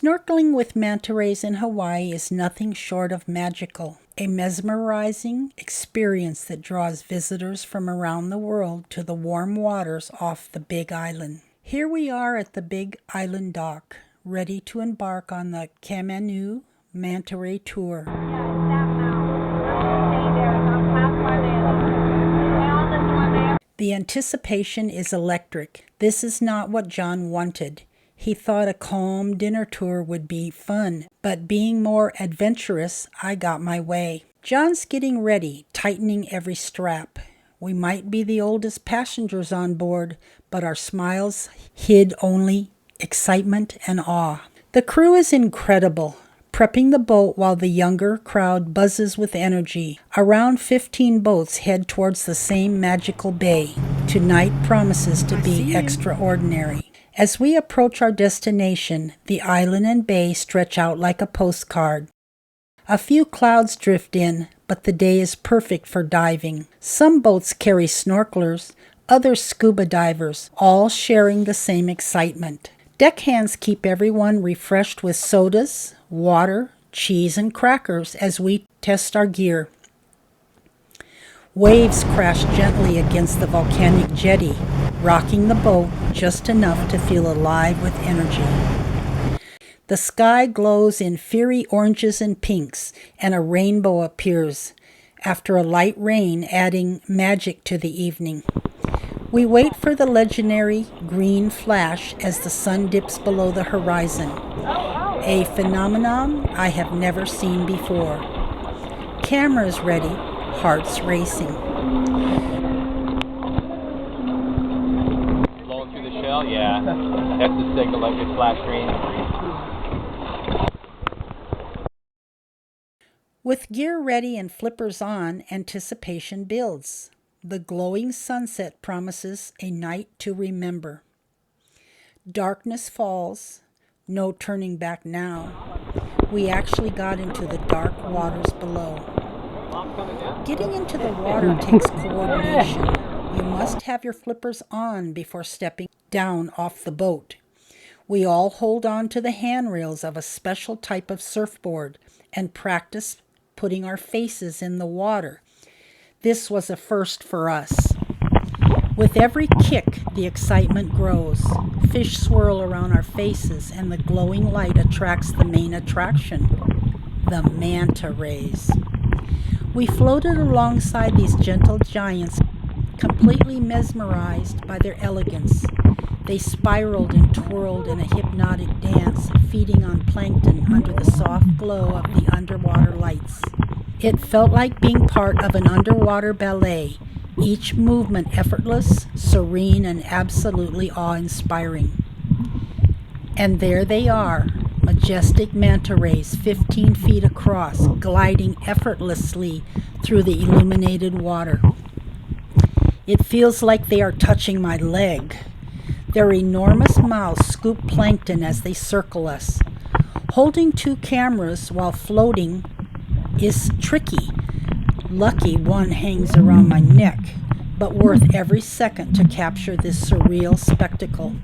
Snorkeling with manta rays in Hawaii is nothing short of magical, a mesmerizing experience that draws visitors from around the world to the warm waters off the Big Island. Here we are at the Big Island dock, ready to embark on the Kamanu Manta Ray Tour. The anticipation is electric. This is not what John wanted. He thought a calm dinner tour would be fun, but being more adventurous, I got my way. John's getting ready, tightening every strap. We might be the oldest passengers on board, but our smiles hid only excitement and awe. The crew is incredible, prepping the boat while the younger crowd buzzes with energy. Around 15 boats head towards the same magical bay. Tonight promises to be extraordinary. As we approach our destination, the island and bay stretch out like a postcard. A few clouds drift in, but the day is perfect for diving. Some boats carry snorkelers, others scuba divers, all sharing the same excitement. Deckhands keep everyone refreshed with sodas, water, cheese, and crackers as we test our gear. Waves crash gently against the volcanic jetty, rocking the boat just enough to feel alive with energy. The sky glows in fiery oranges and pinks, and a rainbow appears, after a light rain adding magic to the evening. We wait for the legendary green flash as the sun dips below the horizon, a phenomenon I have never seen before. Cameras ready, hearts racing. Blowing through the shell, yeah. That's the signal, like it's flash green. With gear ready and flippers on, anticipation builds. The glowing sunset promises a night to remember. Darkness falls, no turning back now. We actually got into the dark waters below. Getting into the water takes coordination. You must have your flippers on before stepping down off the boat. We all hold on to the handrails of a special type of surfboard and practice putting our faces in the water. This was a first for us. With every kick, the excitement grows. Fish swirl around our faces, and the glowing light attracts the main attraction, the manta rays. We floated alongside these gentle giants, completely mesmerized by their elegance. They spiraled and twirled in a hypnotic dance, feeding on plankton under the soft glow of the underwater lights. It felt like being part of an underwater ballet, each movement effortless, serene, and absolutely awe-inspiring. And there they are, majestic manta rays 15 feet across, gliding effortlessly through the illuminated water. It feels like they are touching my leg. Their enormous mouths scoop plankton as they circle us. Holding two cameras while floating is tricky. Lucky one hangs around my neck, but worth every second to capture this surreal spectacle.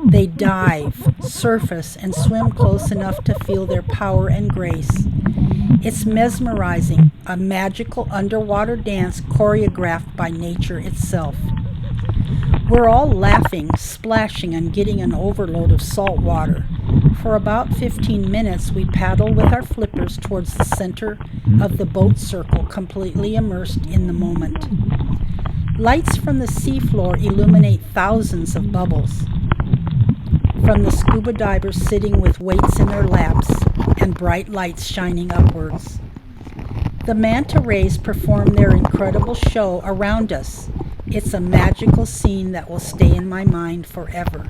They dive, surface, and swim close enough to feel their power and grace. It's mesmerizing, a magical underwater dance choreographed by nature itself. We're all laughing, splashing, and getting an overload of salt water. For about 15 minutes, we paddle with our flippers towards the center of the boat circle, completely immersed in the moment. Lights from the seafloor illuminate thousands of bubbles, from the scuba divers sitting with weights in their laps and bright lights shining upwards. The manta rays perform their incredible show around us. It's a magical scene that will stay in my mind forever.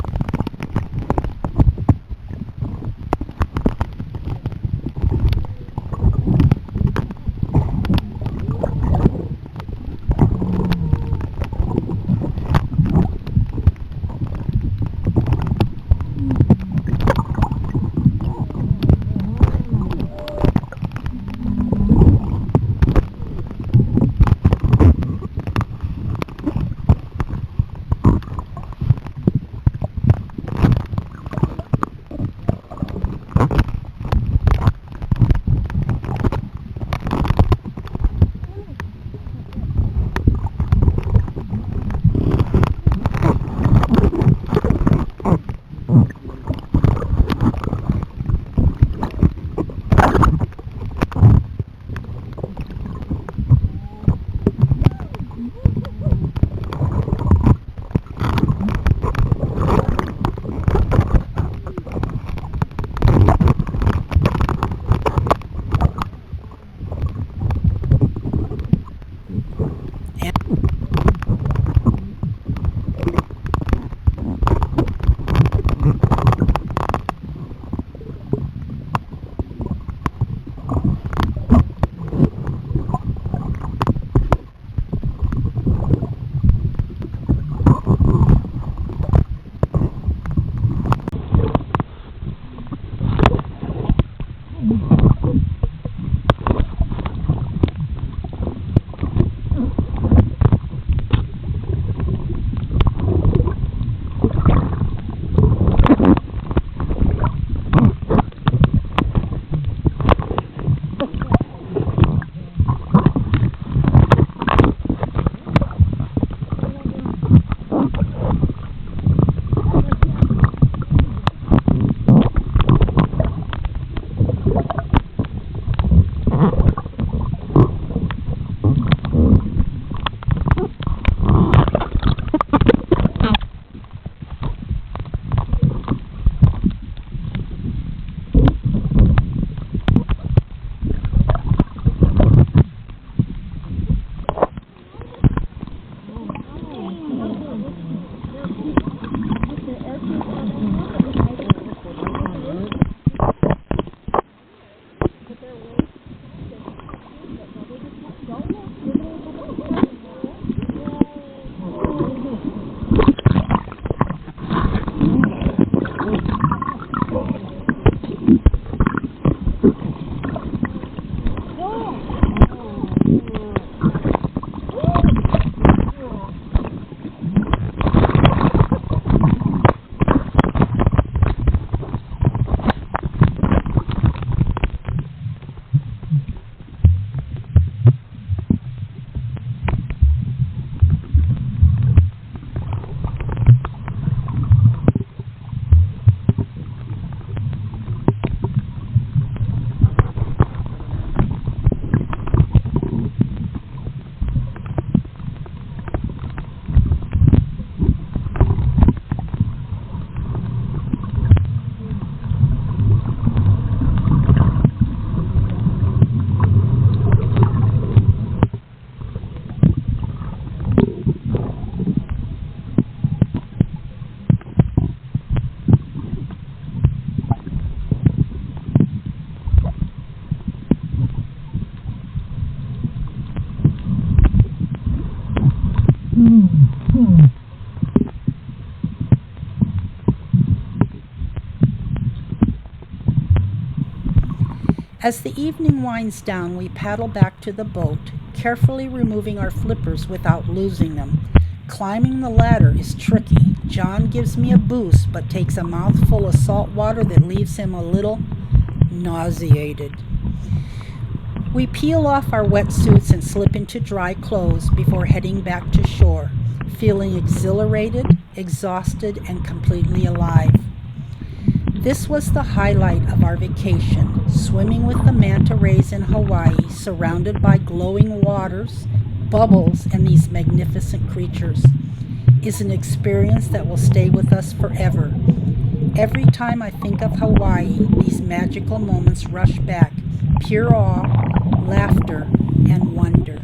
As the evening winds down, we paddle back to the boat, carefully removing our flippers without losing them. Climbing the ladder is tricky. John gives me a boost, but takes a mouthful of salt water that leaves him a little nauseated. We peel off our wetsuits and slip into dry clothes before heading back to shore, feeling exhilarated, exhausted, and completely alive. This was the highlight of our vacation, swimming with the manta rays in Hawaii, surrounded by glowing waters, bubbles, and these magnificent creatures, is an experience that will stay with us forever. Every time I think of Hawaii, these magical moments rush back, pure awe, laughter, and wonder.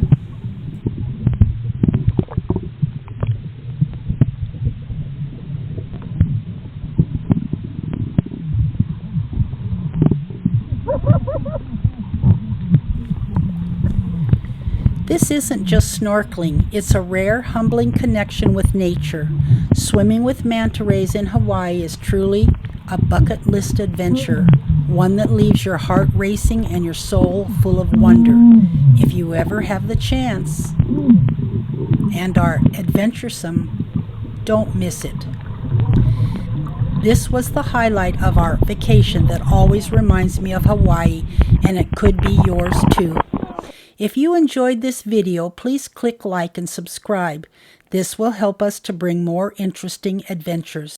This isn't just snorkeling, it's a rare, humbling connection with nature. Swimming with manta rays in Hawaii is truly a bucket list adventure, one that leaves your heart racing and your soul full of wonder. If you ever have the chance and are adventuresome, don't miss it. This was the highlight of our vacation that always reminds me of Hawaii, and it could be yours too. If you enjoyed this video, please click like and subscribe. This will help us to bring more interesting adventures.